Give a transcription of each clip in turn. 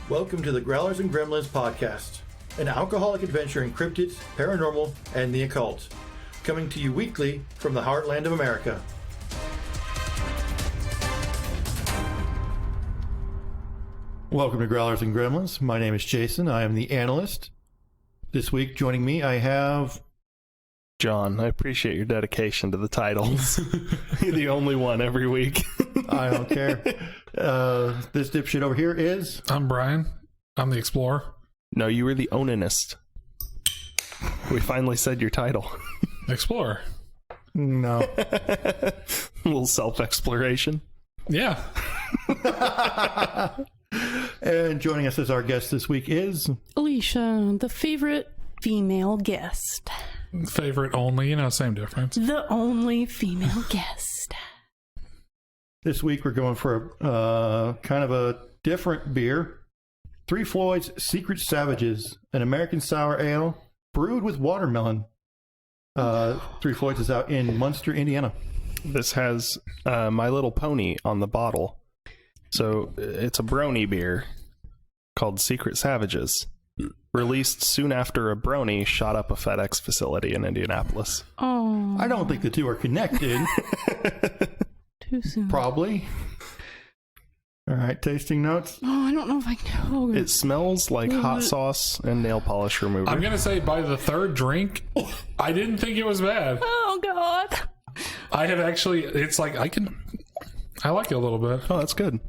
Welcome to the Growlers and Gremlins podcast, an alcoholic adventure in cryptids, paranormal, and the occult. Coming to you weekly from the heartland of America. Welcome to Growlers and Gremlins. My name is Jason. I am the analyst. This week, joining me, I have... John. I appreciate your dedication to the titles. You're the only one every week. I don't care. This dipshit over here is... I'm Brian. I'm the explorer. No, you were the onanist. We finally said your title. Explorer. No. A little self-exploration. Yeah. And joining us as our guest this week is... Alicia, the favorite female guest. Favorite only, same difference. The only female guest. This week we're going for kind of a different beer. Three Floyds Secret Savages, an American sour ale brewed with watermelon. Three Floyds is out in Munster, Indiana. This has My Little Pony on the bottle. So it's a brony beer called Secret Savages. Released soon after a brony shot up a FedEx facility in Indianapolis. Oh. I don't think the two are connected. Too soon. Probably. All right, tasting notes. Oh, I don't know if I can. Oh, It smells like hot sauce and nail polish remover. I'm going to say by the third drink, I didn't think it was bad. oh God. I have actually, it's like, I like it a little bit. Oh, that's good.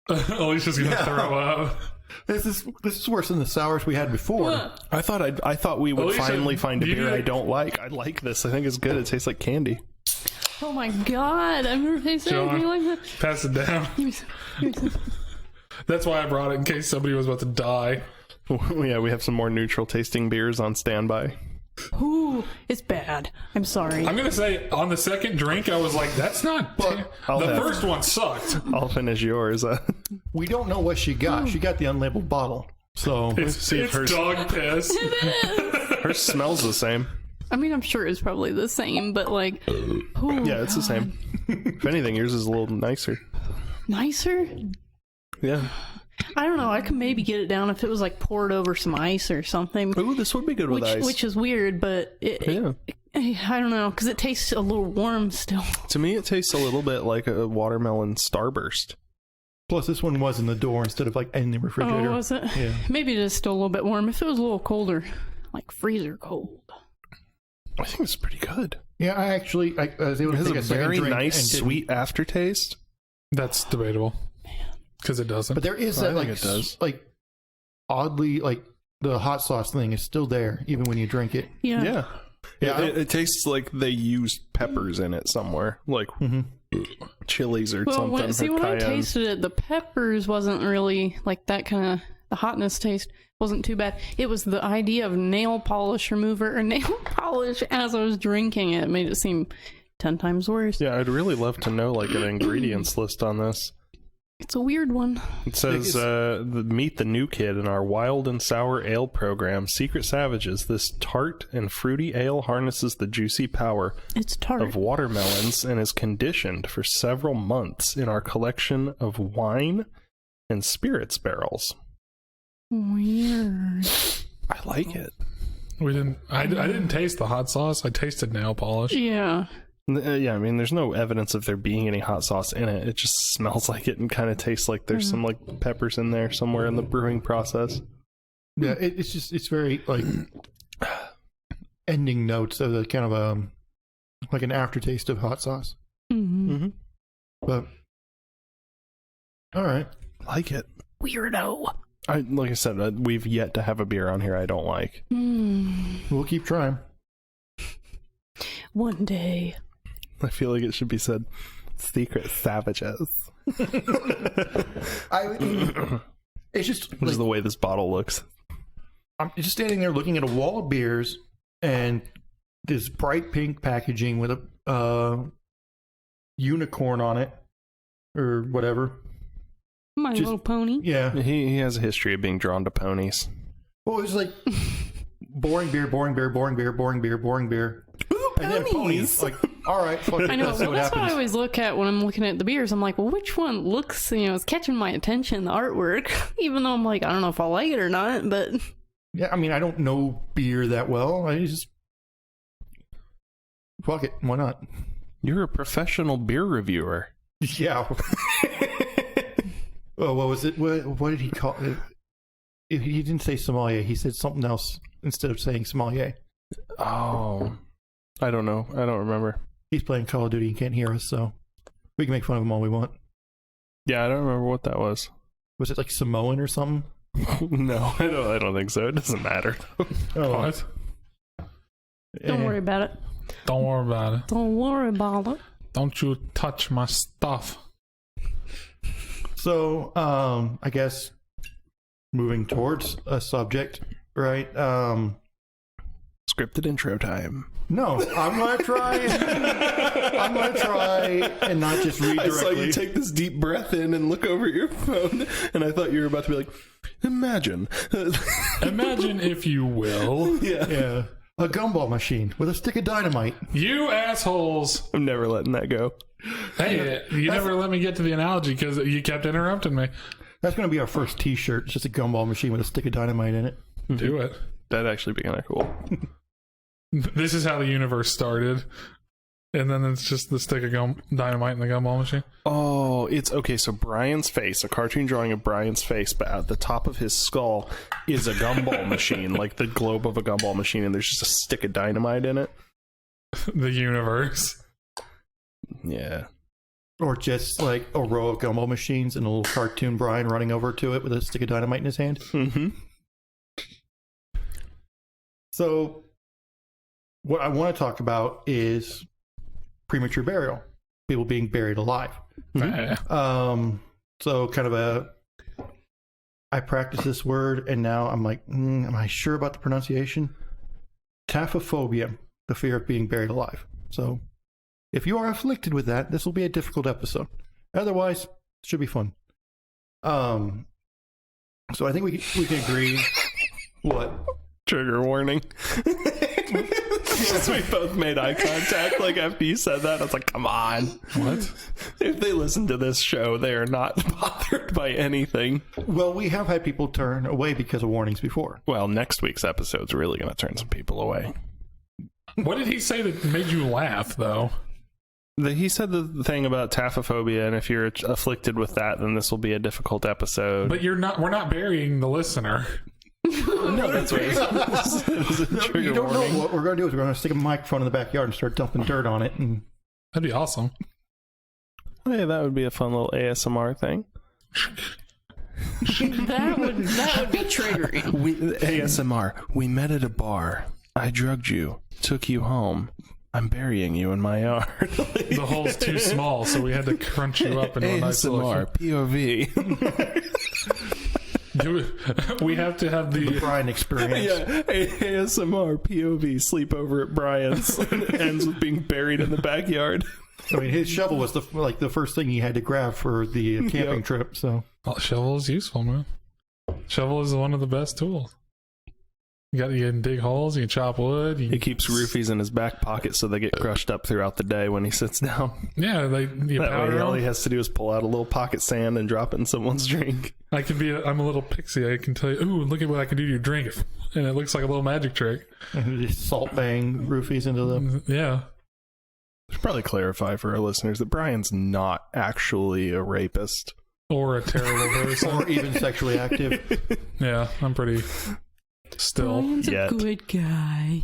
Alicia's going to throw up. This is worse than the sours we had before. I thought we would Alicia, finally find a you beer did- I don't like. I like this. I think it's good. It tastes like candy. Oh my God. I've never tasted anything like that. Pass it down. That's why I brought it, in case somebody was about to die. Yeah, we have some more neutral tasting beers on standby. Ooh, it's bad. I'm sorry. I'm going to say, on the second drink, I was like, that's not... The first one sucked. I'll finish yours. We don't know what she got. She got the unlabeled bottle. So It's, see if it's dog piss. Hers smells the same. I mean, I'm sure it's probably the same, but like... Oh, Yeah, it's the same. If anything, yours is a little nicer. Nicer? Yeah. I don't know. I could maybe get it down if it was like poured over some ice or something. Ooh, this would be good with ice. Which is weird, but I don't know, because it tastes a little warm still. To me, it tastes a little bit like a watermelon starburst. plus this one was in the door instead of like in the refrigerator. Oh, was it? Yeah. Maybe it is still a little bit warm. If it was a little colder, like freezer cold. I think it's pretty good. Yeah, I was able to It has take a second very drink nice, and didn't- sweet aftertaste. That's debatable. Because it doesn't. But there is I that think like it does. like oddly like the hot sauce thing is still there even when you drink it. Yeah. Yeah, It tastes like they used peppers in it somewhere, like chilies or Well, something. when I cayenne. tasted it, the peppers wasn't really like that kind of, the hotness taste wasn't too bad. It was the idea of nail polish remover or nail polish as I was drinking it made it seem 10 times worse. Yeah, I'd really love to know like an ingredients list on this. It's a weird one. It says, meet the new kid in our wild and sour ale program, Secret Savages. This tart and fruity ale harnesses the juicy power It's tart. of watermelons and is conditioned for several months in our collection of wine and spirits barrels. Weird. I like it. I didn't taste the hot sauce. I tasted nail polish. Yeah. Yeah, I mean, there's no evidence of there being any hot sauce in it. It just smells like it and kind of tastes like there's some like peppers in there somewhere in the brewing process. Yeah, it's very like ending notes of the kind of like an aftertaste of hot sauce. Mm-hmm. But all right, Like it. Weirdo. Like I said, we've yet to have a beer on here I don't like. we'll keep trying. One day. I feel like it should be said Secret Savages. It's just Which is the way this bottle looks. I'm just standing there looking at a wall of beers and this bright pink packaging with a unicorn on it or whatever. My Little Pony. Yeah. He has a history of being drawn to ponies. Well, it's like boring beer, boring beer, boring beer, boring beer, boring beer. And then ponies. Like, all right, fuck it. I know. Let's see Well, what that's what I happens. always look at when I'm looking at the beers. I'm like, well, which one looks, is catching my attention, the artwork, even though I'm like, I don't know if I'll like it or not, but Yeah, I mean, I don't know beer that well. I just fuck it. Why not? You're a professional beer reviewer. Yeah. Oh, what was it? What did he call it? He didn't say sommelier. He said something else instead of saying sommelier. Oh, I don't know. I don't remember. He's playing Call of Duty and can't hear us, so we can make fun of him all we want. Yeah, I don't remember what that was. Was it like Samoan or something? No, I don't think so. It doesn't matter. Oh, What? don't worry about it. Don't worry about it. Don't worry about it. Don't you touch my stuff. So, I guess moving towards a subject, right? Scripted intro time. No, I'm gonna try. I'm gonna try and not just read I saw directly. you take this deep breath in and look over your phone, and I thought you were about to be like, imagine. Imagine, if you will. Yeah, a gumball machine with a stick of dynamite. You assholes. I'm never letting that go. Hey, you never let me get to the analogy because you kept interrupting me. That's gonna be our first T-shirt. It's just a gumball machine with a stick of dynamite in it. Do it. That'd actually be kind of cool. This is how the universe started. And then it's just the stick of dynamite in the gumball machine. Oh, it's okay. So Brian's face, a cartoon drawing of Brian's face, but at the top of his skull is a gumball machine, like the globe of a gumball machine, and there's just a stick of dynamite in it. The universe. Yeah. Or just like a row of gumball machines and a little cartoon Brian running over to it with a stick of dynamite in his hand. Mm-hmm. So, what I want to talk about is premature burial, people being buried alive. So kind of I practice this word, and now I'm like, am I sure about the pronunciation? Taphophobia, the fear of being buried alive. So, if you are afflicted with that, this will be a difficult episode. Otherwise, it should be fun. So I think we can agree. What? Trigger warning. We both made eye contact like after you said that. I was like, come on. What? If they listen to this show, they are not bothered by anything. Well, we have had people turn away because of warnings before. Well, next week's episode's really going to turn some people away. What did he say that made you laugh, though? He said the thing about taphophobia, and if you're afflicted with that, then this will be a difficult episode. But we're not burying the listener. No, that's what he said. You don't know what we're going to do is we're going to stick a microphone in the backyard and start dumping dirt on it. And That'd be awesome. Hey, that would be a fun little ASMR thing. That would be triggering. ASMR. We met at a bar. I drugged you, took you home. I'm burying you in my yard. The hole's too small, so we had to crunch you up into a nice ASMR, little... POV. We have to have the... Brian experience. Yeah, ASMR, POV, sleepover at Brian's. It ends with being buried in the backyard. I mean, his shovel was the first thing he had to grab for the camping trip. So Oh, shovel is useful, man. Shovel is one of the best tools. You can dig holes, you can chop wood. He keeps roofies in his back pocket so they get crushed up throughout the day when he sits down. Yeah, you That powder way, all he them. has to do is pull out a little pocket sand and drop it in someone's drink. I'm a little pixie. I can tell you, ooh, look at what I can do to your drink. And it looks like a little magic trick. just salt bang roofies into the. Yeah. Should probably clarify for our listeners that Brian's not actually a rapist. Or a terrible person. Or even sexually active. Yeah, I'm pretty still. Brian's Yet. a good guy.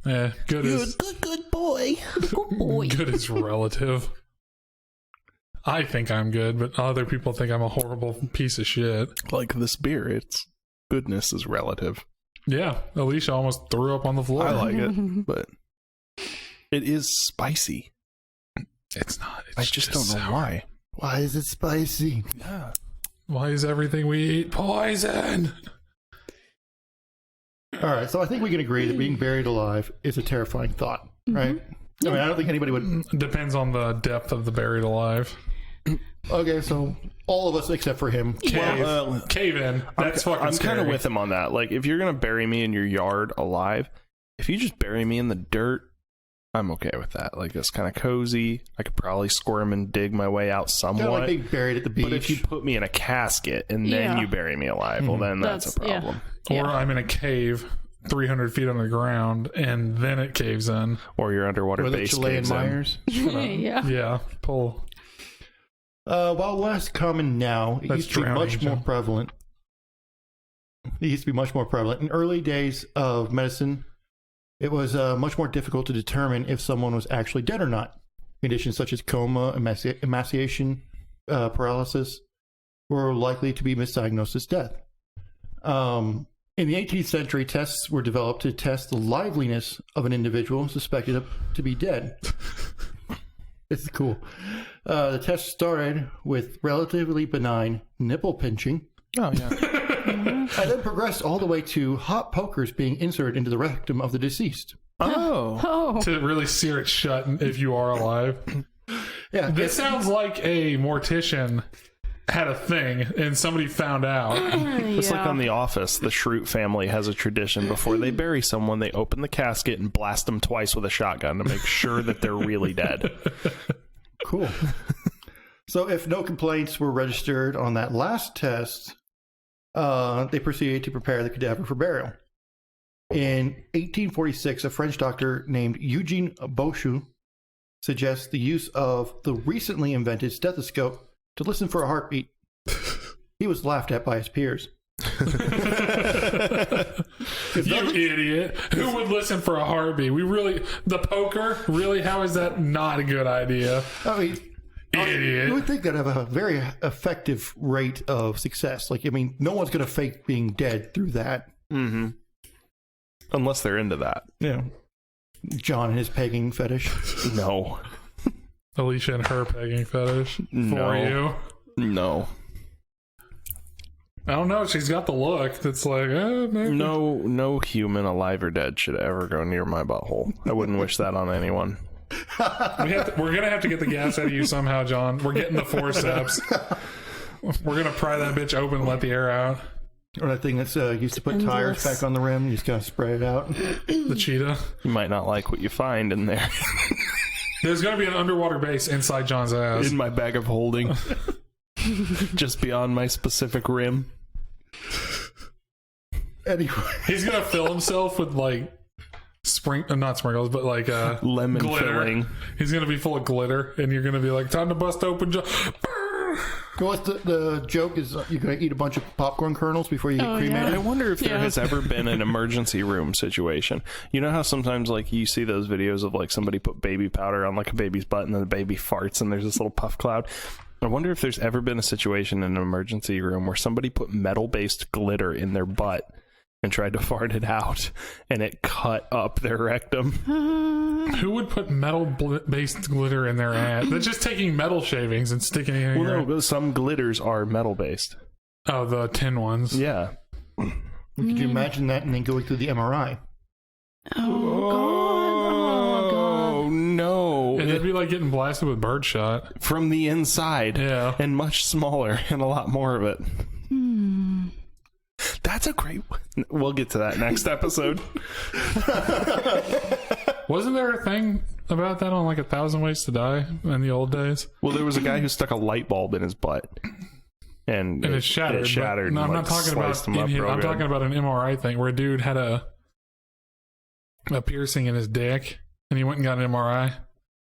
Yeah, good is good boy. Good boy. good is relative. I think I'm good, but other people think I'm a horrible piece of shit. Like this beer, its goodness is relative. Yeah, Alicia almost threw up on the floor. I like it, but it is spicy. It's not. It's I just don't know sour. why. Why is it spicy? Yeah. Why is everything we eat poison? All right, so I think we can agree that being buried alive is a terrifying thought, right? I mean, I don't think anybody would. Depends on the depth of the buried alive. Okay, so all of us except for him. Cave in. That's fucking I'm scary. kind of with him on that. Like, if you're gonna bury me in your yard alive, if you just bury me in the dirt I'm okay with that. Like, it's kind of cozy. I could probably squirm and dig my way out Kind of somewhat. like being buried at the beach. But if you put me in a casket and then Yeah. you bury me alive, well, then that's a problem. Or I'm in a cave 300 feet underground and then it caves in. Or your underwater Or the base Chilean caves in. Myers. Yeah. Yeah, pull. While less common now, it That's used to be drowning, much more Jim. prevalent. It used to be much more prevalent. In early days of medicine, it was much more difficult to determine if someone was actually dead or not. Conditions such as coma, emaciation, paralysis were likely to be misdiagnosed as death. In the 18th century, tests were developed to test the liveliness of an individual suspected to be dead. This is cool. The test started with relatively benign nipple pinching, Oh, yeah. and then progressed all the way to hot pokers being inserted into the rectum of the deceased. Oh. Oh. To really sear it shut if you are alive. Yeah, This sounds like a mortician had a thing and somebody found out. It's like on The Office, the Schrute family has a tradition. Before they bury someone, they open the casket and blast them twice with a shotgun to make sure that they're really dead. cool. So if no complaints were registered on that last test, they proceeded to prepare the cadaver for burial. In 1846, a French doctor named Eugene Bochou suggests the use of the recently invented stethoscope to listen for a heartbeat. He was laughed at by his peers. You idiot. Who would listen for a heartbeat? The poker? Really? How is that not a good idea? I mean, Idiot. you would think that'd have a very effective rate of success. Like, I mean, no one's going to fake being dead through that. Mm-hmm. Unless they're into that. Yeah. John and his pegging fetish. No. Alicia and her pegging fetish for No. you. No. I don't know. She's got the look that's like, maybe. No human, alive or dead, should ever go near my butthole. I wouldn't wish that on anyone. We're going to have to get the gas out of you somehow, John. We're getting the forceps. We're going to pry that bitch open and let the air out. Or that thing that's used to put tires back on the rim. You just kind of spray it out. The cheetah. You might not like what you find in there. There's going to be an underwater base inside John's ass. In my bag of holding. Just beyond my specific rim. Anyway. He's going to fill himself with like not sprinkles, but like Lemon glitter. filling. He's going to be full of glitter, and you're going to be like, time to bust open John. What's the joke is you're going to eat a bunch of popcorn kernels before you get cremated? I wonder if there Yeah. has ever been an emergency room situation. You know how sometimes like you see those videos of like somebody put baby powder on like a baby's butt and then the baby farts and there's this little puff cloud? I wonder if there's ever been a situation in an emergency room where somebody put metal-based glitter in their butt and tried to fart it out and it cut up their rectum. Who would put metal-based glitter in their ass? They're just taking metal shavings and sticking it in your Well, no, some glitters are metal-based. Oh, the tin ones. Yeah. Could you imagine that and then going through the MRI? Oh, no. And it'd be like getting blasted with birdshot. From the inside. Yeah. And much smaller and a lot more of it. That's a great one. We'll get to that next episode. Wasn't there a thing about that on like 1,000 Ways to Die in the old days? Well, there was a guy who stuck a light bulb in his butt. And And it shattered. It shattered. But, no, I'm and, not like, talking sliced about. him up real I'm good. talking about an MRI thing where a dude had a piercing in his dick, and he went and got an MRI,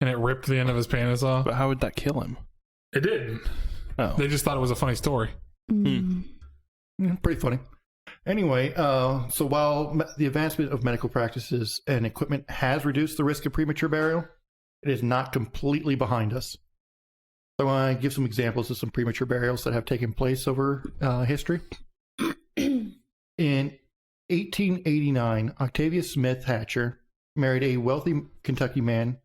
and it ripped the end of his penis off. But how would that kill him? It didn't. Oh. They just thought it was a funny story. Pretty funny. Anyway, so while the advancement of medical practices and equipment has reduced the risk of premature burial, it is not completely behind us. So I want to give some examples of some premature burials that have taken place over history. In 1889, Octavia Smith Hatcher married a wealthy Kentucky man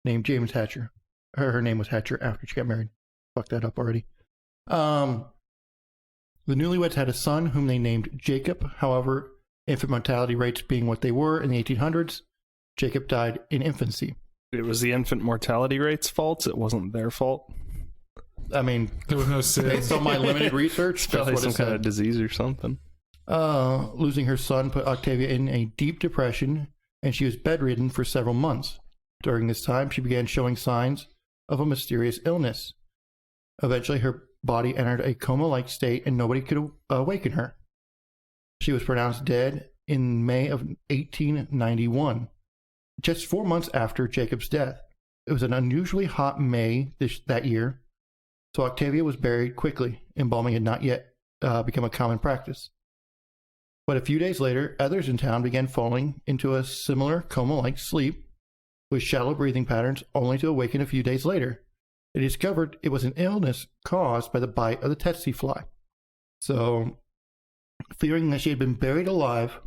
named James Hatcher. Her name was Hatcher after she got married. Fucked that up already. The newlyweds had a son whom they named Jacob. However, infant mortality rates being what they were in the 1800s, Jacob died in infancy. It was the infant mortality rate's fault. It wasn't their fault. I mean, There was no SIDS. based on my limited research, that's Probably what some it kind of said. disease or something. Losing her son put Octavia in a deep depression, and she was bedridden for several months. During this time, she began showing signs of a mysterious illness. Eventually, her body entered a coma-like state and nobody could awaken her. She was pronounced dead in May of 1891, just 4 months after Jacob's death. It was an unusually hot May that year, so Octavia was buried quickly. Embalming had not yet become a common practice. But a few days later, others in town began falling into a similar coma-like sleep with shallow breathing patterns, only to awaken a few days later. They discovered it was an illness caused by the bite of the tsetse fly. So, fearing that she had been buried alive,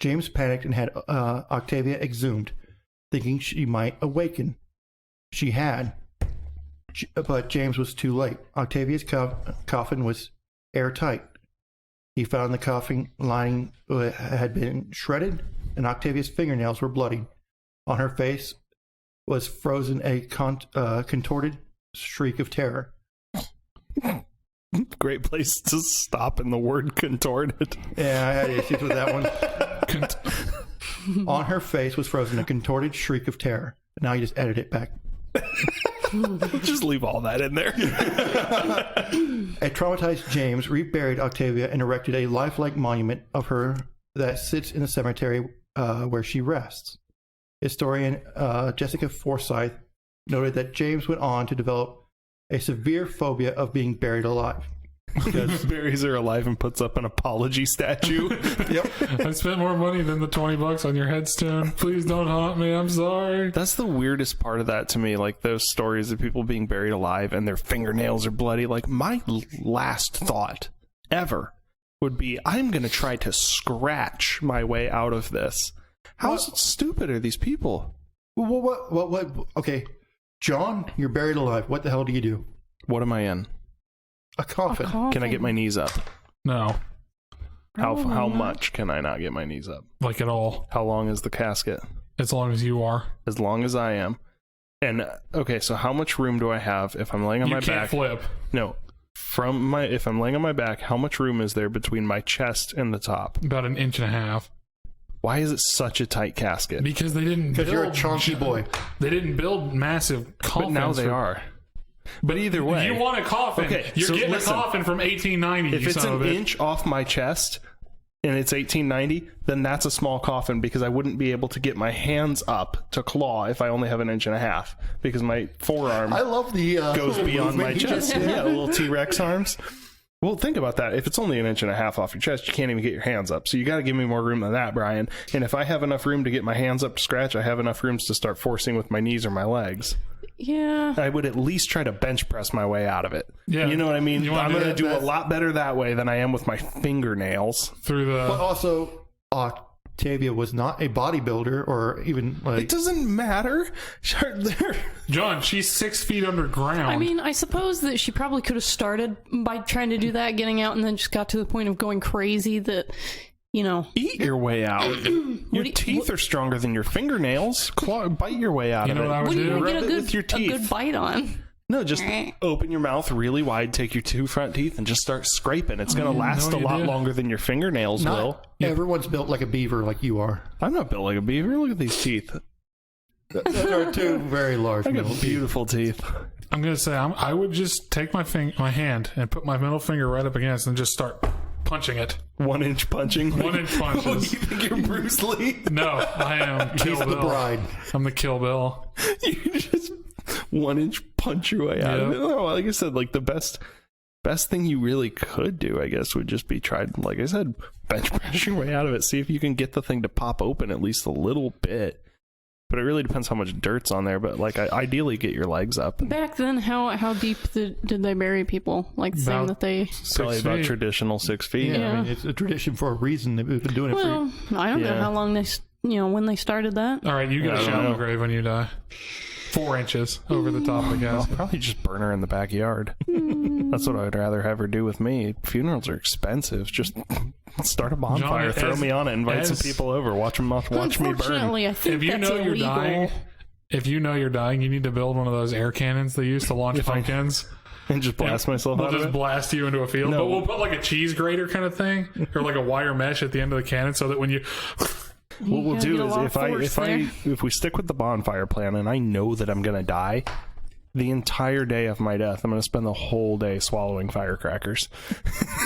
James panicked and had Octavia exhumed, thinking she might awaken. She had, but James was too late. Octavia's coffin was airtight. He found the coffin lining had been shredded, and Octavia's fingernails were bloody. On her face was frozen a contorted shriek of terror. Great place to stop in the word contorted. Yeah, I had issues with that one. On her face was frozen a contorted shriek of terror. Now you just edit it back. Just leave all that in there. A traumatized James reburied Octavia and erected a lifelike monument of her that sits in the cemetery where she rests. Historian Jessica Forsyth noted that James went on to develop a severe phobia of being buried alive. Because buries her alive and puts up an apology statue. Yep. I spent more money than the $20 on your headstone. Please don't haunt me. I'm sorry. That's the weirdest part of that to me. Like those stories of people being buried alive and their fingernails are bloody. Like my last thought ever would be, I'm going to try to scratch my way out of this. How stupid are these people? What? Okay. John, you're buried alive. What the hell do you do? What am I in? A coffin. Can I get my knees up? No. How much can I not get my knees up? Like at all. How long is the casket? As long as you are. As long as I am. And okay, so how much room do I have if I'm laying on my back? You can't flip. No. If I'm laying on my back, how much room is there between my chest and the top? About 1.5 inches. Why is it such a tight casket? Because they didn't Because you're a chunky boy. They didn't build massive coffins. But now they are. But either way, you want a coffin. Okay, You're so getting listen, a coffin from 1890. If it's an inch off my chest and it's 1890, then that's a small coffin because I wouldn't be able to get my hands up to claw if I only have 1.5 inches because my forearm I love the goes beyond my movement he chest. just did. Yeah, little T-Rex arms. Well, think about that. If it's only 1.5 inches off your chest, you can't even get your hands up. So you got to give me more room than that, Brian. And if I have enough room to get my hands up to scratch, I have enough rooms to start forcing with my knees or my legs. Yeah. I would at least try to bench press my way out of it. Yeah. You know what I mean? I'm going to do a that's- lot better that way than I am with my fingernails. through the. But also, Octavia was not a bodybuilder or even It like. doesn't matter. John, she's 6 feet underground. I mean, I suppose that she probably could have started by trying to do that, getting out, and then just got to the point of going crazy that, you know. Eat your way out. Your teeth are stronger than your fingernails. Bite your way out of know it. what I would What do you do? get Rub a it good, with your a teeth. good bite on? No, just open your mouth really wide, take your 2 front teeth, and just start scraping. It's going to last a you lot did. longer than your fingernails will. Not everyone's built like a beaver like you are. I'm not built like a beaver. Look at these teeth. Those are two very large. I got middle teeth. beautiful teeth. I'm going to say I would just take my hand and put my middle finger right up against and just start punching it. 1 inch punching. 1 inch punches. You think you're Bruce Lee? No, I am Kill He's Bill. the bride. I'm the Kill Bill. You just 1 inch punch your way out of it. Oh, like I said, like the best thing you really could do, I guess, would just be try, like I said, bench press your way out of it. See if you can get the thing to pop open at least a little bit. But it really depends how much dirt's on there. But like, ideally, get your legs up. Back then, how deep did they bury people? Like saying About that they. Probably 6 about feet. traditional 6 feet. Yeah, Yeah. I mean, it's a tradition for a reason. We've been doing it Well, I don't know Yeah. how long they, when they started that. All right, you get I a don't shallow know. grave when you die. 4 inches over the top of the I'll casket. probably just burn her in the backyard. That's what I'd rather have her do with me. Funerals are expensive. Just start a bonfire, John, throw as- me on it, invite some as- people over, watch me burn. Unfortunately, I think If you that's know you're illegal. dying, you need to build one of those air cannons they use to launch pumpkins. And just blast myself We'll out of just it. blast you into a field. No. But we'll put like a cheese grater kind of thing or like a wire mesh at the end of the cannon so that when you What we'll gotta do get a is lot of force there. if we stick with the bonfire plan, and I know that I'm gonna die, the entire day of my death, I'm gonna spend the whole day swallowing firecrackers.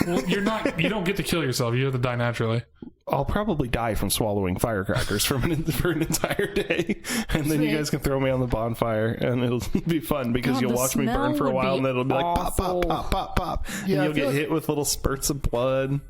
Well, you don't get to kill yourself. You have to die naturally. I'll probably die from swallowing firecrackers for an entire day, and then you guys can throw me on the bonfire, and it'll be fun because God, you'll the watch me burn smell for a would while, be and then it'll be like pop, awful. pop, pop, pop, pop, Yeah, and I you'll feel get like- hit with little spurts of blood.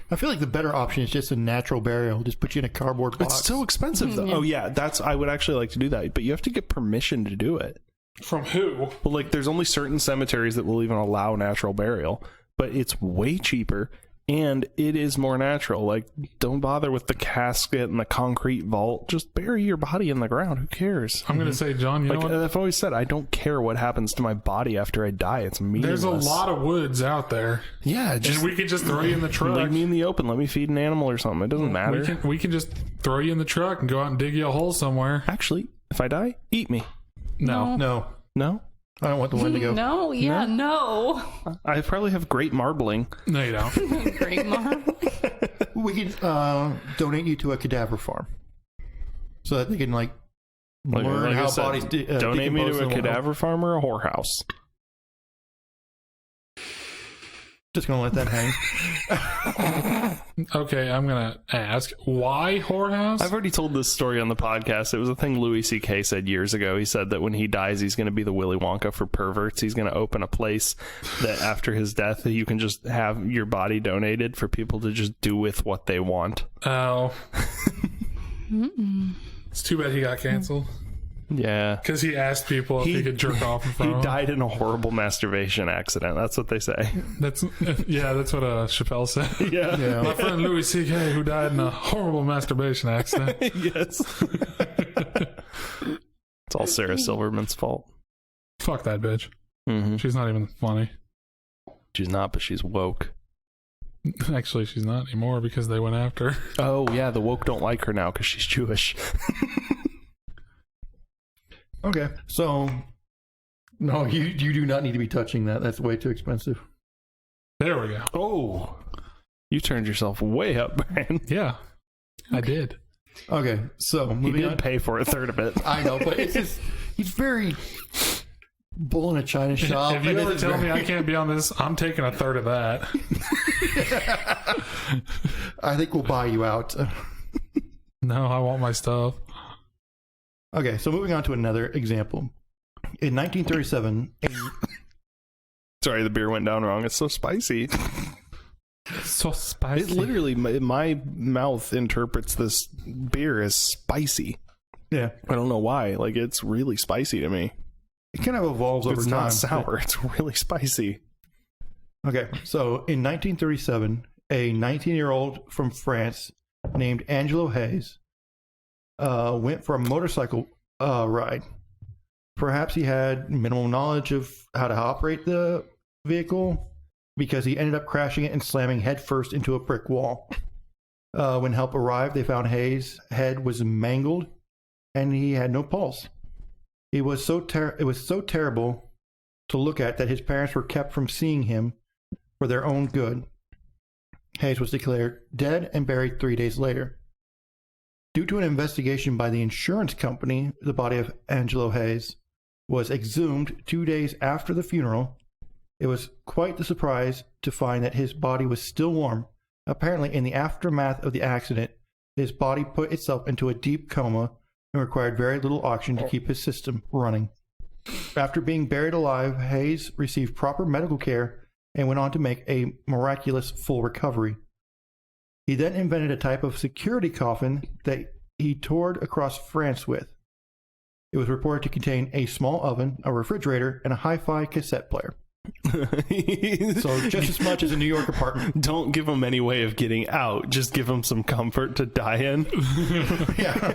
I feel like the better option is just a natural burial. Just put you in a cardboard box. It's so expensive, though. Yeah. Oh yeah, I would actually like to do that, but you have to get permission to do it. From who? Well, like, there's only certain cemeteries that will even allow natural burial, but it's way cheaper and it is more natural. Like, don't bother with the casket and the concrete vault. Just bury your body in the ground. Who cares? I'm going to say, John, you know Like, what? I've always said, I don't care what happens to my body after I die. It's meaningless. There's a lot of woods out there. Yeah, just And we could just throw you in the truck. leave me in the open. Let me feed an animal or something. It doesn't matter. We can just throw you in the truck and go out and dig you a hole somewhere. Actually, if I die, eat me. No. No, No? I don't want the Wendigo. No, yeah, no. I probably have great marbling. No, you don't. Great Marv. We can donate you to a cadaver farm so that they can Like learn I how said, bodies donate me decompose to a and whatnot. cadaver farm or a whorehouse. Just gonna let that hang. Okay, I'm going to ask, why whorehouse? I've already told this story on the podcast. It was a thing Louis C.K. said years ago. He said that when he dies, he's going to be the Willy Wonka for perverts. He's going to open a place that after his death, you can just have your body donated for people to just do with what they want. Oh. It's too bad he got canceled. Yeah. Because he asked people if he could jerk off in He front of him. died in a horrible masturbation accident. That's what they say. That's what Chappelle said. Yeah. Yeah. My friend Louis C.K. who died in a horrible masturbation accident. Yes. It's all Sarah Silverman's fault. Fuck that bitch. Mm-hmm. She's not even funny. She's not, but she's woke. Actually, she's not anymore because they went after her. Oh, yeah, the woke don't like her now because she's Jewish. Okay, so no, you do not need to be touching that. That's way too expensive. There we go. Oh, you turned yourself way up, Brian. Yeah, I did. Okay, so You moving did on. pay for a third of it. I know, but it's just he's very bull in a china shop. If you and ever it's tell me very- I can't be on this, I'm taking a third of that. I think we'll buy you out. No, I want my stuff. Okay, so moving on to another example. In 1937, Sorry, the beer went down wrong. It's so spicy. So spicy. It literally, my mouth interprets this beer as spicy. yeah, I don't know why. Like, it's really spicy to me. it kind of evolves over It's time. not sour. It's really spicy. Okay, so in 1937, a 19-year-old from France named Angelo Hayes went for a motorcycle ride. Perhaps he had minimal knowledge of how to operate the vehicle because he ended up crashing it and slamming headfirst into a brick wall. When help arrived, they found Hayes' head was mangled and he had no pulse. It was so terrible to look at that his parents were kept from seeing him for their own good. Hayes was declared dead and buried 3 days later. Due to an investigation by the insurance company, the body of Angelo Hayes was exhumed 2 days after the funeral. It was quite the surprise to find that his body was still warm. Apparently, in the aftermath of the accident, his body put itself into a deep coma and required very little oxygen to keep his system running. After being buried alive, Hayes received proper medical care and went on to make a miraculous full recovery. He then invented a type of security coffin that he toured across France with. It was reported to contain a small oven, a refrigerator, and a hi-fi cassette player. So just as much as a New York apartment. Don't give him any way of getting out. Just give him some comfort to die in. Yeah.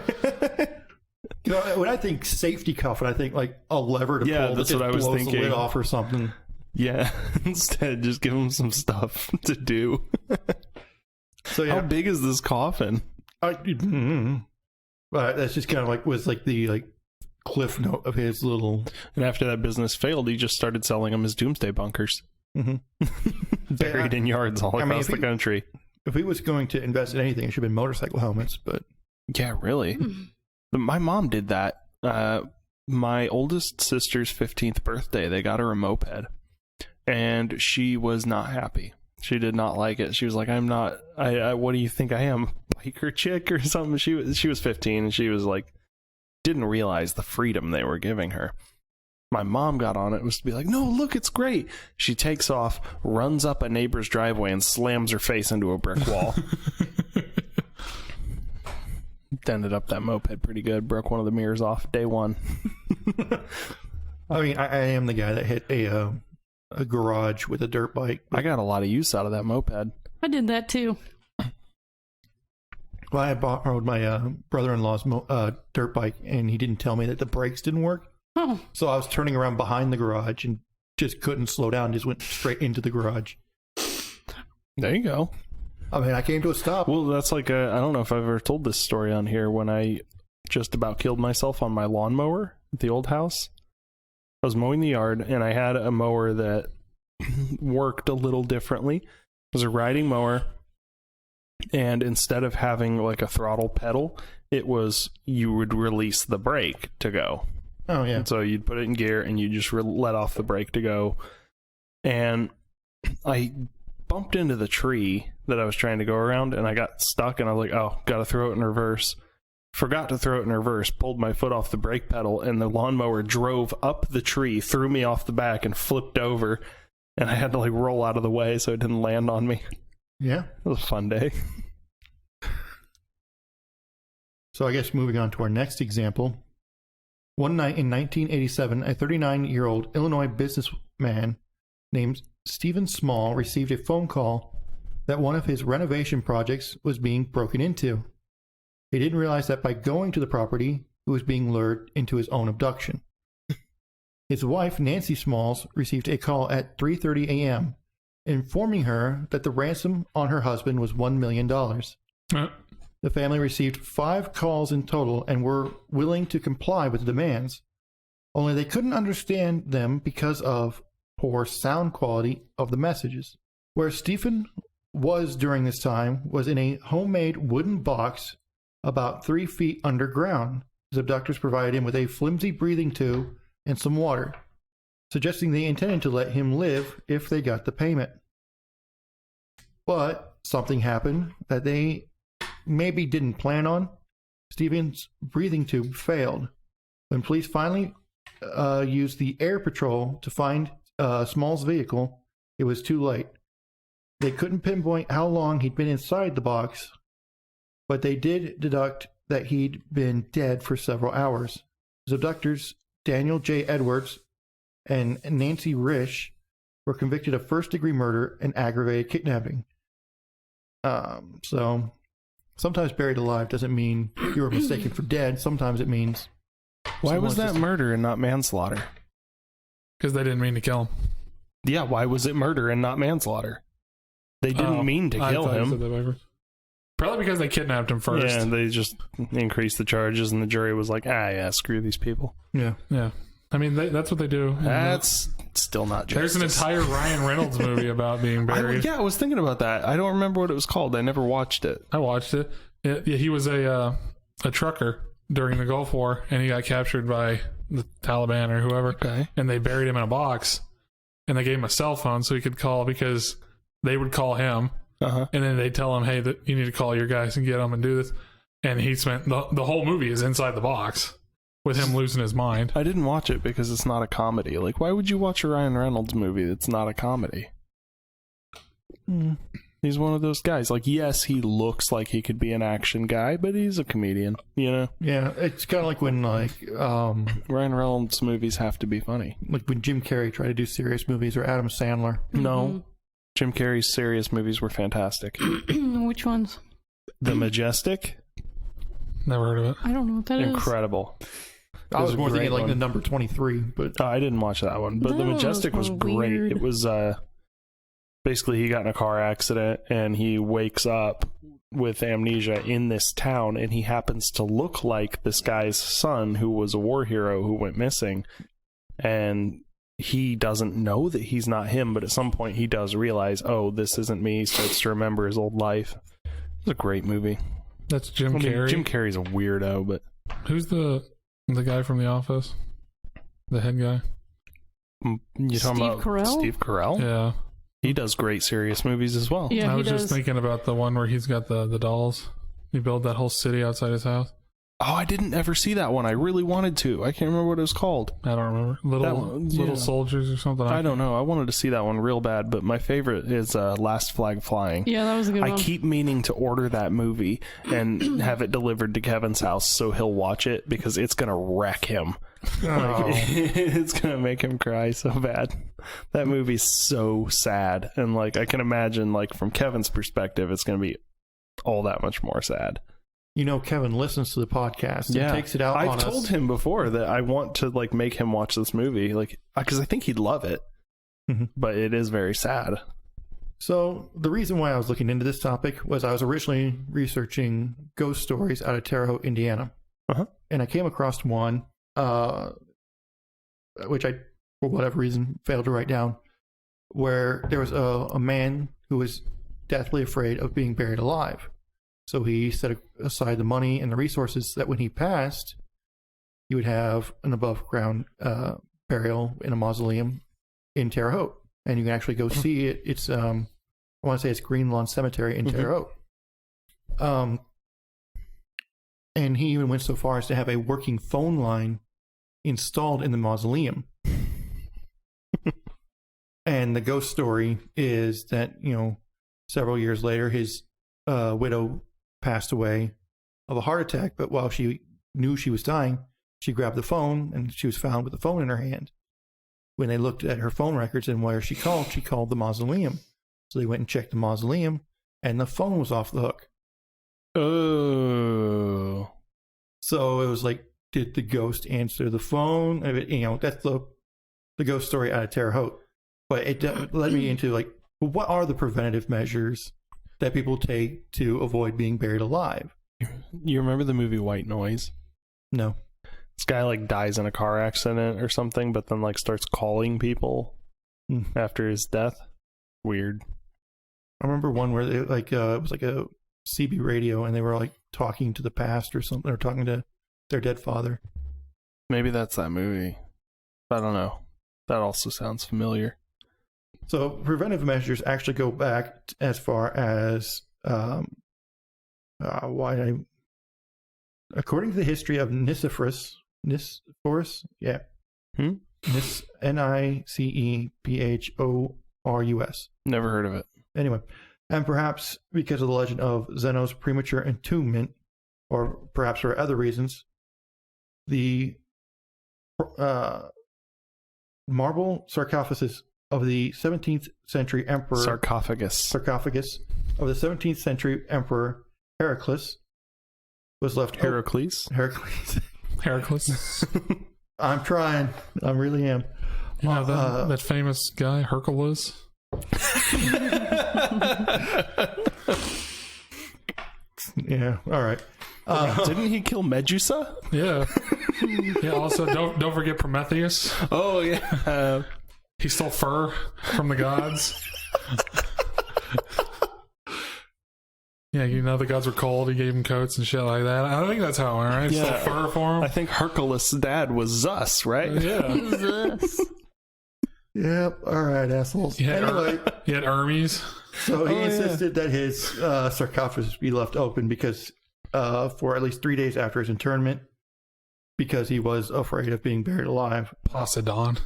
You know, when I think safety coffin, I think like a lever to Yeah, pull that's that just what I was blows thinking. the lid off or something. Yeah. Instead, just give him some stuff to do. So How yeah, big is this coffin? But that's just kind of like was like the cliff note of his little. And after that business failed, he just started selling them as doomsday bunkers. Buried in yards all I mean, across if the country. If he was going to invest in anything, it should have been motorcycle helmets. But Yeah, really. My mom did that. My oldest sister's 15th birthday, they got her a moped, and she was not happy. She did not like it. She was like, what do you think I am, biker chick or something? She was 15, and she was like, didn't realize the freedom they were giving her. My mom got on it, was to be like, no, look, it's great. She takes off, runs up a neighbor's driveway, and slams her face into a brick wall. Dented up that moped pretty good. Broke one of the mirrors off day one. I mean, I am the guy that hit a garage with a dirt bike. I got a lot of use out of that moped. I did that too. Well, I borrowed my brother-in-law's dirt bike, and he didn't tell me that the brakes didn't work. Oh, So I was turning around behind the garage and just couldn't slow down. Just went straight into the garage. There you go. I mean, I came to a stop. Well, that's like I don't know if I've ever told this story on here. When I just about killed myself on my lawnmower at the old house, I was mowing the yard, and I had a mower that worked a little differently. It was a riding mower, and instead of having like a throttle pedal, it was you would release the brake to go. Oh, yeah. And so you'd put it in gear, and you just let off the brake to go. And I bumped into the tree that I was trying to go around, and I got stuck, and I was like, oh, gotta throw it in reverse. Forgot to throw it in reverse, pulled my foot off the brake pedal, and the lawnmower drove up the tree, threw me off the back, and flipped over, and I had to like roll out of the way so it didn't land on me. Yeah. It was a fun day. So I guess moving on to our next example. One night in 1987, a 39-year-old Illinois businessman named Stephen Small received a phone call that one of his renovation projects was being broken into. He didn't realize that by going to the property, he was being lured into his own abduction. His wife, Nancy Smalls, received a call at 3:30 a.m., informing her that the ransom on her husband was $1 million. The family received 5 calls in total and were willing to comply with the demands, only they couldn't understand them because of poor sound quality of the messages. Where Stephen was during this time was in a homemade wooden box about 3 feet underground. His abductors provided him with a flimsy breathing tube and some water, suggesting they intended to let him live if they got the payment. But something happened that they maybe didn't plan on. Stephen's breathing tube failed. When police finally used the air patrol to find Small's vehicle, it was too late. They couldn't pinpoint how long he'd been inside the box, but they did deduct that he'd been dead for several hours. His abductors, Daniel J. Edwards and Nancy Risch, were convicted of first-degree murder and aggravated kidnapping. So sometimes buried alive doesn't mean you were mistaken for dead. Sometimes it means... Why was that just... murder and not manslaughter? Because they didn't mean to kill him. Yeah, why was it murder and not manslaughter? They didn't mean to kill him. Probably because they kidnapped him first. Yeah, they just increased the charges, and the jury was like, yeah, screw these people. Yeah. Yeah. I mean, that's what they do. That's still not justice. There's an entire Ryan Reynolds movie about being buried. I was thinking about that. I don't remember what it was called. I never watched it. I watched it. Yeah, he was a trucker during the Gulf War, and he got captured by the Taliban or whoever. Okay. And they buried him in a box, and they gave him a cell phone so he could call, because they would call him, and then they'd tell him, hey, you need to call your guys and get them and do this. And he spent the whole movie is inside the box with him losing his mind. I didn't watch it because it's not a comedy. Like, why would you watch a Ryan Reynolds movie that's not a comedy? He's one of those guys. Like, yes, he looks like he could be an action guy, but he's a comedian, you know? Yeah, it's kind of like when, Ryan Reynolds movies have to be funny. like when Jim Carrey tried to do serious movies, or Adam Sandler. No. Jim Carrey's serious movies were fantastic. Which ones? The Majestic? Never heard of it. I don't know what that is. Incredible. I was a more thinking great like one. the number 23, but... I didn't watch that one, but The That Majestic was was great. weird. It was, basically he got in a car accident, and he wakes up with amnesia in this town, and he happens to look like this guy's son, who was a war hero who went missing, and he doesn't know that he's not him, but at some point he does realize, oh, this isn't me. He starts to remember his old life. It's a great movie. That's Jim I mean, Carrey. Jim Carrey's a weirdo, but Who's the guy from The Office? The head guy? you talking Steve about Carell? Steve Carell? Yeah. He does great serious movies as well. Yeah, I he was does. just thinking about the one where he's got the dolls. He built that whole city outside his house. Oh, I didn't ever see that one. I really wanted to. I can't remember what it was called. I don't remember. That one, yeah. Little soldiers or something. I don't know. I wanted to see that one real bad, but my favorite is Last Flag Flying. Yeah, that was a good I one. keep meaning to order that movie and have it delivered to Kevin's house so he'll watch it because it's going to wreck him. Oh. It's going to make him cry so bad. That movie's so sad. And like I can imagine like from Kevin's perspective, it's going to be all that much more sad. You know, Kevin listens to the podcast and takes it out on us. I've told him before that I want to like make him watch this movie, like because I think he'd love it. But it is very sad. So the reason why I was looking into this topic was I was originally researching ghost stories out of Terre Haute, Indiana, and I came across one, which I, for whatever reason, failed to write down, where there was a man who was deathly afraid of being buried alive. So he set aside the money and the resources that when he passed, he would have an above ground burial in a mausoleum in Terre Haute. And you can actually go see it. It's, I want to say it's Green Lawn Cemetery in Terre Haute. And he even went so far as to have a working phone line installed in the mausoleum. And the ghost story is that, you know, several years later, his widow passed away of a heart attack, but while she knew she was dying, she grabbed the phone and she was found with the phone in her hand. When they looked at her phone records and where she called the mausoleum. So they went and checked the mausoleum and the phone was off the hook. Oh. So it was like, did the ghost answer the phone? You know, that's the ghost story out of Terre Haute. But it led me into like, well, what are the preventative measures that people take to avoid being buried alive? You remember the movie White Noise? No. This guy like dies in a car accident or something, but then like starts calling people after his death. Weird. I remember one where they like it was like a CB radio and they were like talking to the past or something, or talking to their dead father. Maybe that's that movie. I don't know. That also sounds familiar. So preventive measures actually go back as far as according to the history of Nicephorus, yeah, Nicephorus. Never heard of it. Anyway, and perhaps because of the legend of Zeno's premature entombment, or perhaps for other reasons, the marble sarcophagus of the 17th century emperor Sarcophagus of the 17th century emperor Heraclius was left Heracles. I'm trying. I really am. Yeah, that famous guy, Hercules. Yeah, all right. Didn't he kill Medusa? Yeah. Yeah, also don't forget Prometheus. Oh yeah. He stole fur from the gods. Yeah, you know the gods were cold. He gave them coats and shit like that. I think that's how it went, right? Yeah. Stole fur for him. I think Hercules' dad was Zeus, right? Yeah. Yep. All right, assholes. Yeah, anyway, he had Hermes. so he insisted that his sarcophagus be left open because for at least 3 days after his internment, because he was afraid of being buried alive. Poseidon.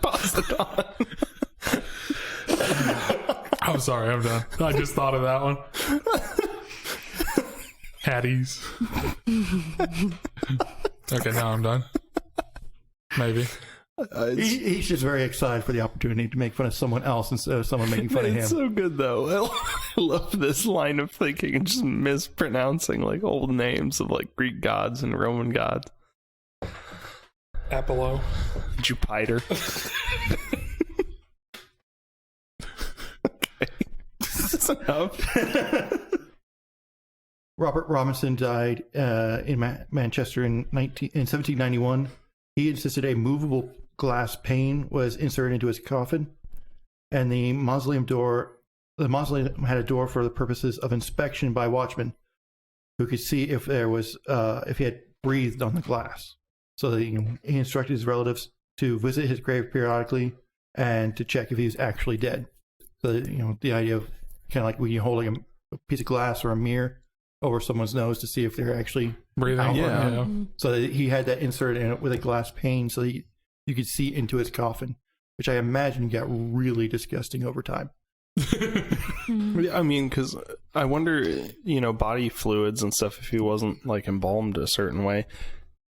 Poseidon. I'm sorry, I'm done. I just thought of that one. Hades. Okay, now I'm done. Maybe. He's just very excited for the opportunity to make fun of someone else instead of someone making fun of him. It's so good though. I love this line of thinking and just mispronouncing like old names of like Greek gods and Roman gods. Apollo. Jupiter. Okay. That's enough. Robert Robinson died in Manchester in 1791. He insisted a movable glass pane was inserted into his coffin, and the mausoleum door the mausoleum had a door for the purposes of inspection by watchmen who could see if there was if he had breathed on the glass. So that, he instructed his relatives to visit his grave periodically and to check if he was actually dead. So that, the idea of kind of like when you're holding a piece of glass or a mirror over someone's nose to see if they're actually breathing. out. Yeah. So that he had that inserted in it with a glass pane so that you could see into his coffin, which I imagine got really disgusting over time. I mean, because I wonder, body fluids and stuff, if he wasn't like embalmed a certain way,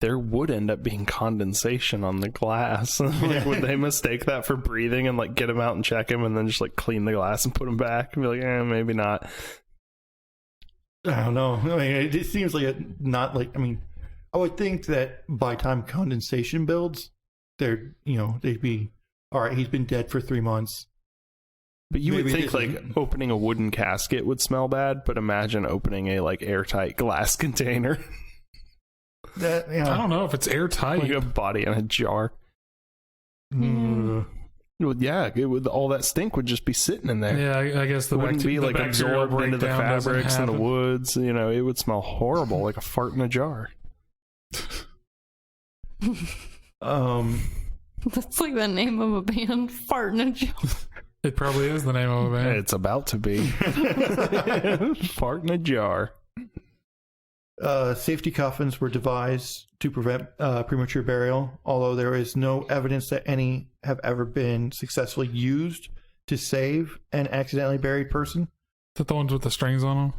there would end up being condensation on the glass. Like, would they mistake that for breathing and like get him out and check him and then just like clean the glass and put him back and be like, maybe not. I don't know. I mean, it seems like I would think that by time condensation builds, they'd be, all right, he's been dead for 3 months. But you would think like opening a wooden casket would smell bad, but imagine opening a like airtight glass container. I don't know if it's airtight. Like a body in a jar. Mm. Well, yeah, all that stink would just be sitting in there. Yeah, I guess it wouldn't be like absorbed into the fabrics and the woods. It would smell horrible, like a fart in a jar. That's like the name of a band, Fart in a Jar. It probably is the name of a band. It's about to be. Fart in a jar. Safety coffins were devised to prevent premature burial, although there is no evidence that any have ever been successfully used to save an accidentally buried person. Is that the ones with the strings on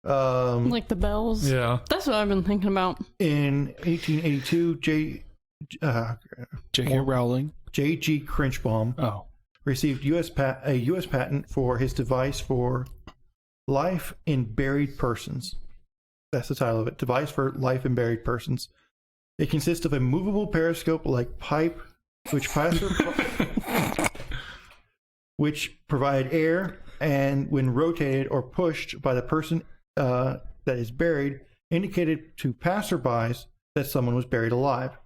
them? Like the bells? Yeah. That's what I've been thinking about. In 1882, J.K. Rowling. J.G. Crinchbaum received a U.S. patent for his device for life in buried persons. That's the title of it. Device for life in buried persons. It consists of a movable periscope-like pipe which provide air, and when rotated or pushed by the person that is buried, indicated to passerbys that someone was buried alive.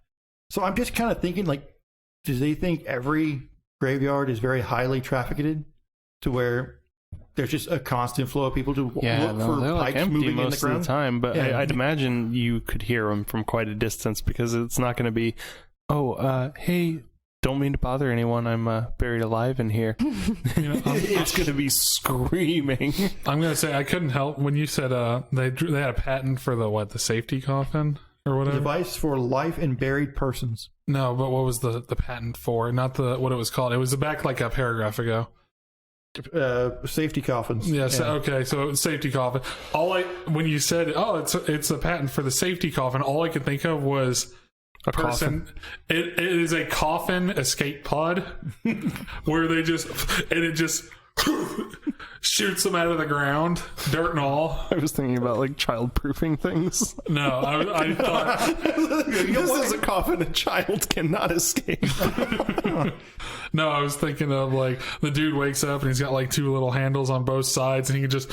So I'm just kind of thinking, like, do they think every graveyard is very highly trafficked to where there's just a constant flow of people to look for pipes empty moving most in the ground? of the time, but I'd imagine you could hear them from quite a distance because it's not going to be, hey, don't mean to bother anyone, I'm buried alive in here. It's going to be screaming. I'm going to say I couldn't help when you said they had a patent for the safety coffin or whatever. Device for life in buried persons. No, but what was the patent for? Not what it was called. It was back like a paragraph ago. Safety coffins. Yes. Yeah. Okay. So safety coffin. When you said, it's a patent for the safety coffin, all I could think of was a person. It is a coffin escape pod where it just shoots them out of the ground, dirt and all. I was thinking about like child-proofing things. No, I thought this is a coffin a child cannot escape. No, I was thinking of like the dude wakes up and he's got like two little handles on both sides, and he can just,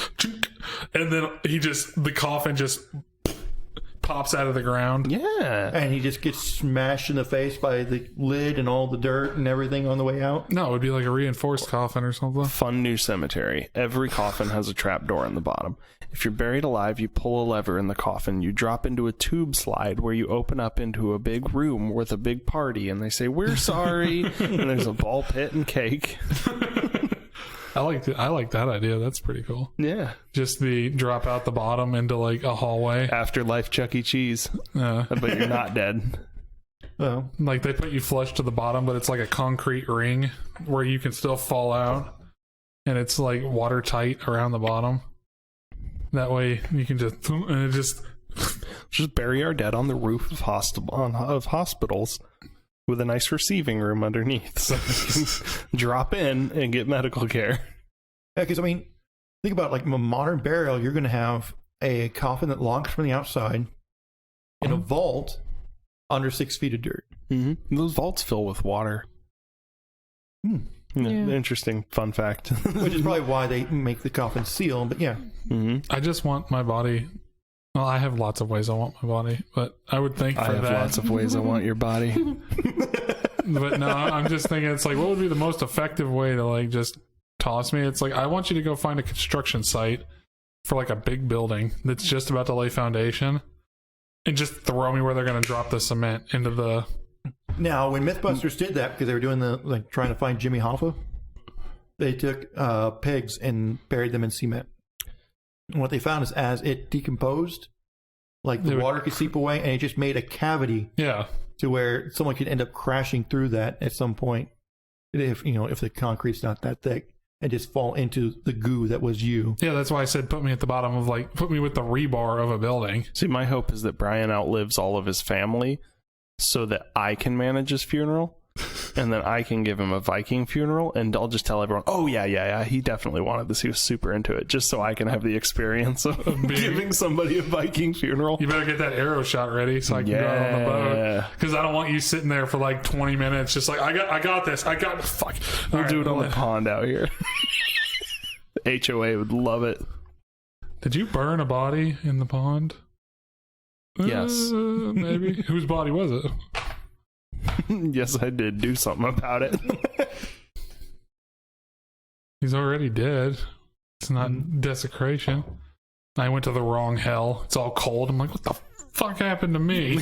and then the coffin just pops out of the ground. Yeah. And he just gets smashed in the face by the lid and all the dirt and everything on the way out. No, it would be like a reinforced coffin or something. Fun new cemetery. Every coffin has a trap door in the bottom. If you're buried alive, you pull a lever in the coffin. You drop into a tube slide where you open up into a big room with a big party, and they say, "We're sorry." And there's a ball pit and cake. I like that idea. That's pretty cool. Yeah. Just drop out the bottom into like a hallway. Afterlife Chuck E. Cheese. But you're not dead. Well, like they put you flush to the bottom, but it's like a concrete ring where you can still fall out, and it's like watertight around the bottom. That way you can just bury our dead on the roof of hospitals with a nice receiving room underneath, so we can drop in and get medical care. Yeah, because think about like a modern burial. You're going to have a coffin that locks from the outside in a vault under 6 feet of dirt. Mm-hmm. Those vaults fill with water. Interesting fun fact. Which is probably why they make the coffin seal. But yeah, I just want my body. Well, I have lots of ways I want my body, but I would think I have lots of ways I want your body. But no, I'm just thinking it's like, what would be the most effective way to like just toss me. It's like, I want you to go find a construction site for like a big building that's just about to lay foundation and just throw me where they're going to drop the cement into the... Now, when Mythbusters did that, because they were doing trying to find Jimmy Hoffa, they took pigs and buried them in cement. And what they found is as it decomposed, like the water could seep away, and it just made a cavity. Yeah. To where someone could end up crashing through that at some point, if the concrete's not that thick, and just fall into the goo that was you. Yeah, that's why I said put me at the bottom of put me with the rebar of a building. See, my hope is that Brian outlives all of his family so that I can manage his funeral, and then I can give him a Viking funeral, and I'll just tell everyone, oh, yeah, he definitely wanted this. He was super into it, just so I can have the experience of giving somebody a Viking funeral. You better get that arrow shot ready so I can go out on the boat. Because I don't want you sitting there for like 20 minutes just like, I got this. Fuck. We'll do it on the pond out here. The HOA would love it. Did you burn a body in the pond? Yes. Maybe. Whose body was it? Yes, I did do something about it. He's already dead. It's not desecration. I went to the wrong hell. It's all cold. I'm like, what the fuck happened to me?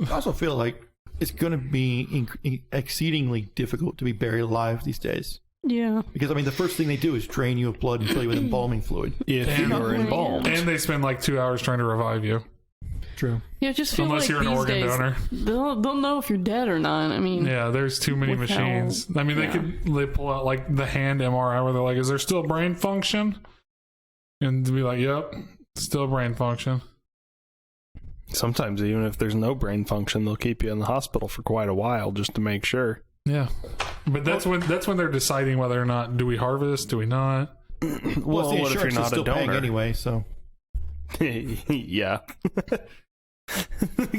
I also feel like it's going to be exceedingly difficult to be buried alive these days. Yeah. Because, I mean, the first thing they do is drain you of blood and fill you with embalming fluid. If you're embalmed. And they spend like 2 hours trying to revive you. True. Yeah, just feel Unless like you're an these organ days, donor. They'll know if you're dead or not. I mean, Yeah, there's too many With machines. how- I mean, they pull out like the hand MRI where they're like, is there still brain function? And to be like, yep, still brain function. Sometimes even if there's no brain function, they'll keep you in the hospital for quite a while just to make sure. Yeah. But that's when they're deciding whether or not, do we harvest, do we not? Well, the what if you're insurance is not a still paying donor? anyway, so... Yeah.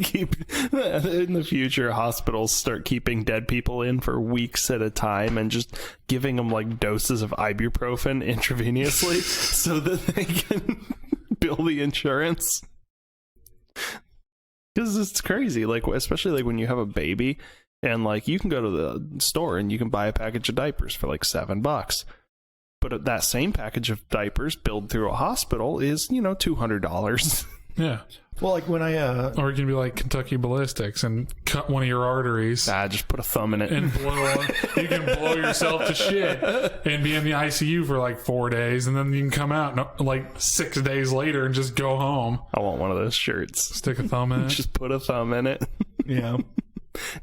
Keep in the future, hospitals start keeping dead people in for weeks at a time and just giving them like doses of ibuprofen intravenously so that they can bill the insurance. Because it's crazy, like especially like when you have a baby and like you can go to the store and you can buy a package of diapers for like $7. But that same package of diapers billed through a hospital is, $200. Yeah. Well, like when I... Or it can be like Kentucky Ballistics and cut one of your arteries. Just put a thumb in it. And you can blow yourself to shit and be in the ICU for like 4 days, and then you can come out like 6 days later and just go home. I want one of those shirts. Stick a thumb in it. Just put a thumb in it. Yeah.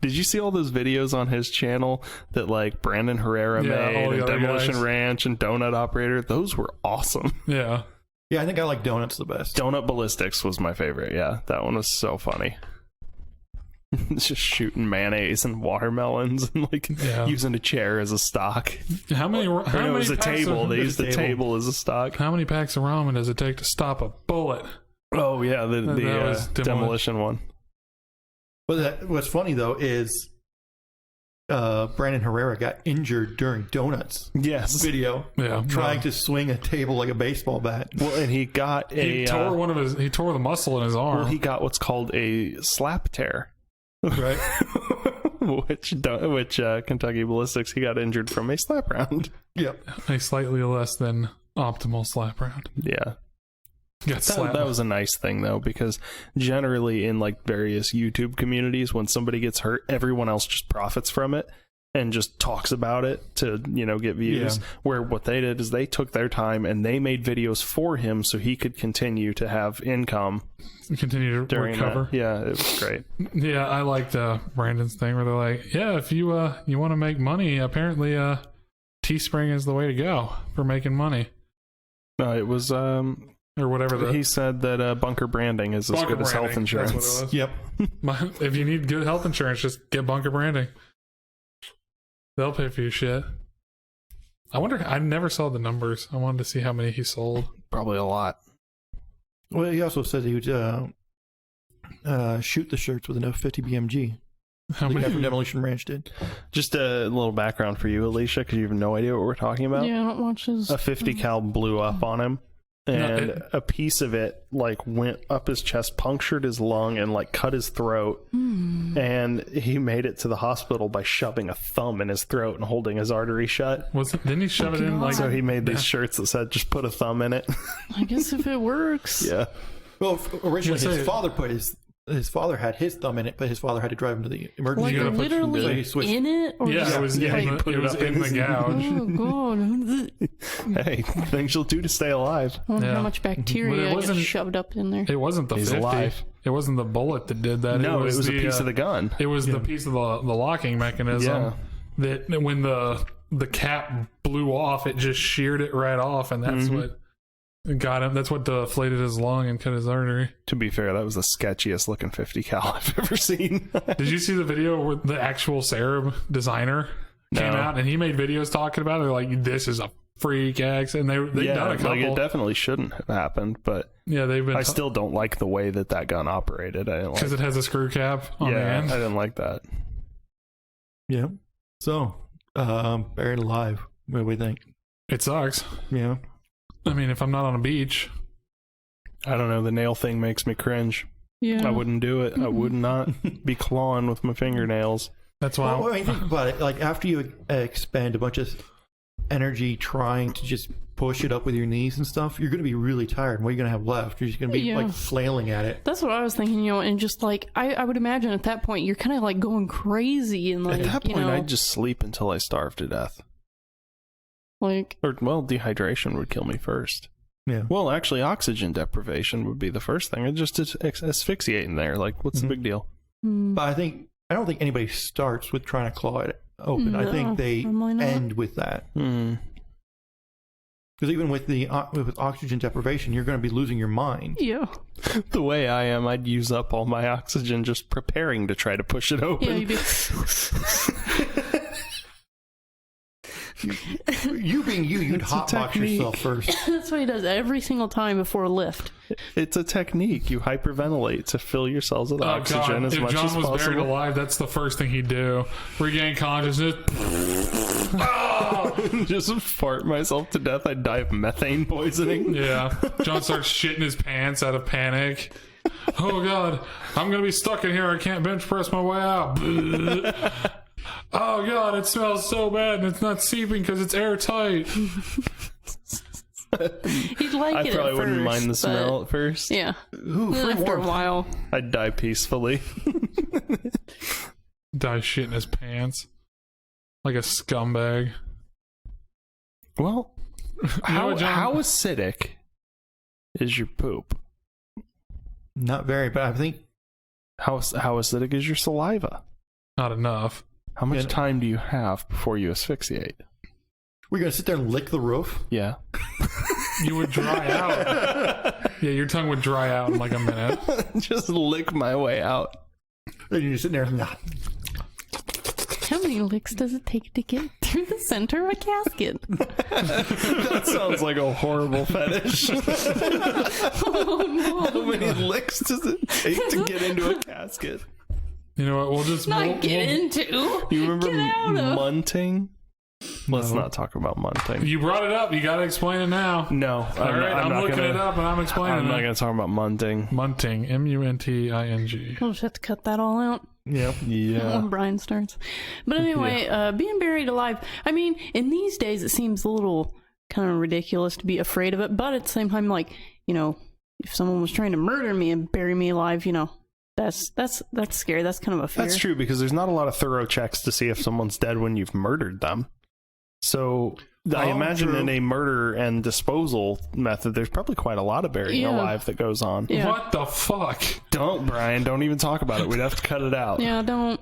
Did you see all those videos on his channel that like Brandon Herrera made, and Demolition guys. Ranch and Donut Operator? Those were awesome. Yeah. Yeah, I think I like donuts the best. Donut Ballistics was my favorite. Yeah, that one was so funny. Just shooting mayonnaise and watermelons and like using a chair as a stock. How many it was a table. They used the table as a stock. How many packs of ramen does it take to stop a bullet? Oh yeah, the was demolition one. But what's funny though is Brandon Herrera got injured during Donuts video. Yeah, trying to swing a table like a baseball bat. Well, and he got he tore the muscle in his arm. Well, he got what's called a slap tear. Right. which Kentucky Ballistics, he got injured from a slap round. Yep. A slightly less than optimal slap round. Yeah. That was a nice thing though, because generally in like various YouTube communities, when somebody gets hurt, everyone else just profits from it and just talks about it to get views. Yeah. Where what they did is they took their time and they made videos for him so he could continue to have income, continue to recover. Yeah, it was great. Yeah, I liked Brandon's thing where they're like, yeah, if you want to make money, apparently Teespring is the way to go for making money. No, it was or whatever. He said that bunker branding is as good as health insurance. That's what it was. Yep. If you need good health insurance, just get bunker branding. They'll pay for your shit. I wonder. I never saw the numbers. I wanted to see how many he sold. Probably a lot. Well, he also said he would shoot the shirts with enough 50 BMG. How The guy many? from Demolition Ranch did. Just a little background for you, Alicia, because you have no idea what we're talking about. yeah, I don't watch his. A 50 cal blew up on him and a piece of it like went up his chest, punctured his lung, and like cut his throat. And he made it to the hospital by shoving a thumb in his throat and holding his artery shut. Didn't he shove it in like? So he made these shirts that said "just put a thumb in it." I guess if it works. Yeah. Well, originally his father put his father had his thumb in it, but his father had to drive him to the emergency Like room. literally in it? Or Yeah, it was. he It put it was up in in the his- gouge. Oh god. Hey, things you'll do to stay alive. I wonder Yeah. how much But bacteria it gets wasn't- shoved up in there. It wasn't the He's 50. alive. It wasn't the bullet that did that. No, it was a the, piece of the gun. It was the piece of the locking mechanism that when the cap blew off, it just sheared it right off, and that's what got him. That's what deflated his lung and cut his artery. To be fair, that was the sketchiest looking 50 cal I've ever seen. Did you see the video where the actual Sarab designer came No. out and he made videos talking about it? They're like, this is a freak accident. And they've done a couple. like it definitely shouldn't have happened, but Yeah, they've been. I still don't like the way that gun operated. I didn't like. Because it has a screw cap on the Yeah, end. I didn't like that. Yeah. So, buried alive. What do we think? It sucks. Yeah. I mean, if I'm not on a beach, I don't know. The nail thing makes me cringe. Yeah. I wouldn't do it. I would not be clawing with my fingernails. that's why. Well, I mean, think about it. Like after you expend a bunch of energy trying to just push it up with your knees and stuff, you're going to be really tired. What are you going to have left? You're just going to be like flailing at it. That's what I was thinking, and just like I would imagine at that point you're kind of like going crazy and like At that point, you know, I'd just sleep until I starved to death. like Or, well, dehydration would kill me first. Yeah. Well, actually, oxygen deprivation would be the first thing. I'd just asphyxiate in there. Like, what's the big deal? But I don't think anybody starts with trying to claw it open. I No, think they probably not. end with that. Because even with with oxygen deprivation, you're going to be losing your mind. yeah, The way I am, I'd use up all my oxygen just preparing to try to push it open. yeah, you'd be You being you'd It's a hotbox technique. yourself first. that's what he does every single time before a lift. It's a technique. You hyperventilate to fill your cells with Oh, oxygen God. as If much John as was buried possible. alive, that's the first thing he'd do. Regain consciousness. Just fart myself to death. I'd die of methane poisoning. Yeah. John starts shitting his pants out of panic. Oh, God. I'm going to be stuck in here. I can't bench press my way out. Oh, God. It smells so bad, and it's not seeping because it's airtight. He'd like I it probably at wouldn't first, mind the but- smell at first. Yeah, Ooh, free after a warmth. while, I'd die peacefully. Die shitting his pants. Like a scumbag. Well, how what, John? acidic is your poop? Not very, but I think How acidic is your saliva? Not enough. How much Yeah. time do you have before you asphyxiate? we're going to sit there and lick the roof. Yeah. You would dry out. Yeah, your tongue would dry out in like a minute. Just lick my way out. And you're just sitting there. how many licks does it take to get through the center of a casket? That sounds like a horrible fetish. How many licks does it take to get into a casket? You know what? We'll just Not get into. You remember Get out of. munting? Let's not talk about munting. You brought it up. You got to explain it now. No, All right, I'm not looking gonna, it up and I'm explaining I'm not it. going to talk about munting. Munting. M-U-N-T-I-N-G. We'll just have to cut that all out Yeah. Yeah. when Brian starts. But anyway, being buried alive. I mean, in these days, it seems a little kind of ridiculous to be afraid of it. But at the same time, like, you know, if someone was trying to murder me and bury me alive, you know, that's scary. That's kind of a fear. That's true because there's not a lot of thorough checks to see if someone's dead when you've murdered them. So I imagine true. in a murder and disposal method, there's probably quite a lot of burying Yeah. alive that goes on. Yeah. What the fuck? Don't, Brian. Don't even talk about it. We'd have to cut it out. Yeah, don't.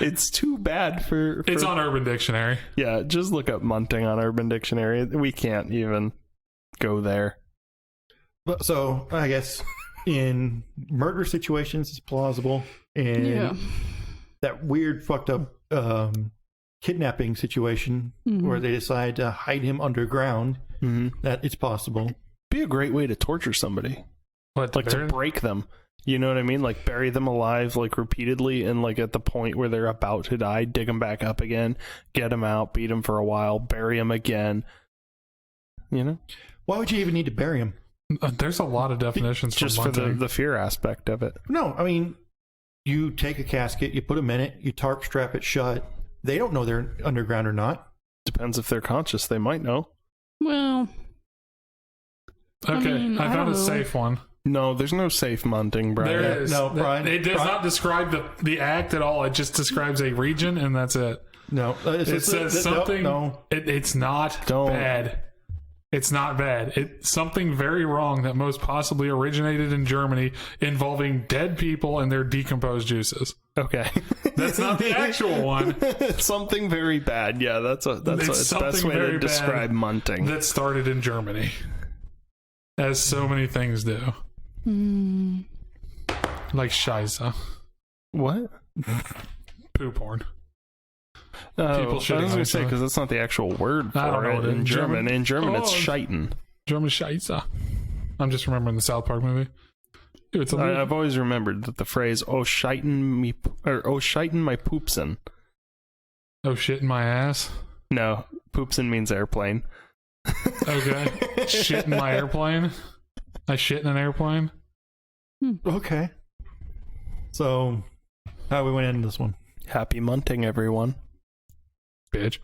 It's too bad for It's on Urban Dictionary. Yeah, just look up munting on Urban Dictionary. We can't even go there. But, so I guess in murder situations, it's plausible. And Yeah. that weird, fucked up kidnapping situation where they decide to hide him underground, that it's possible. Be a great way to torture somebody. What? Like to break them. You know what I mean? Like, bury them alive, like, repeatedly, and, like, at the point where they're about to die, dig them back up again, get them out, beat them for a while, bury them again. You know? Why would you even need to bury them? There's a lot of definitions Just for the fear aspect of it. No, I mean, you take a casket, you put them in it, you tarp strap it shut. They don't know they're underground or not. Depends if they're conscious. They might know. Well, Okay, I found a safe one. No, there's no safe munting, Brian. There is. No, Brian. It does not describe the act at all. It just describes a region, and that's it. No. It says something. No. It's not bad. It's not bad. It's something very wrong that most possibly originated in Germany, involving dead people and their decomposed juices. Okay. That's not the actual one. Something very bad. Yeah, that's the best way to describe munting. That started in Germany, as so many things do. Like Scheisse. What? Poo porn. People shitting I was going to say, because that's not the actual word I don't for know it what in German. In German, it's Oh. scheiten. German Scheisse. I'm just remembering the South Park movie. It's a I've always remembered that the phrase "oh scheiten me" or "oh scheiten my poopsen." oh shit in my ass. No, poopsen means airplane. Okay. Shit in my airplane. I shit in an airplane. Okay. So, how we went into this one? Happy munting, everyone. Bitch.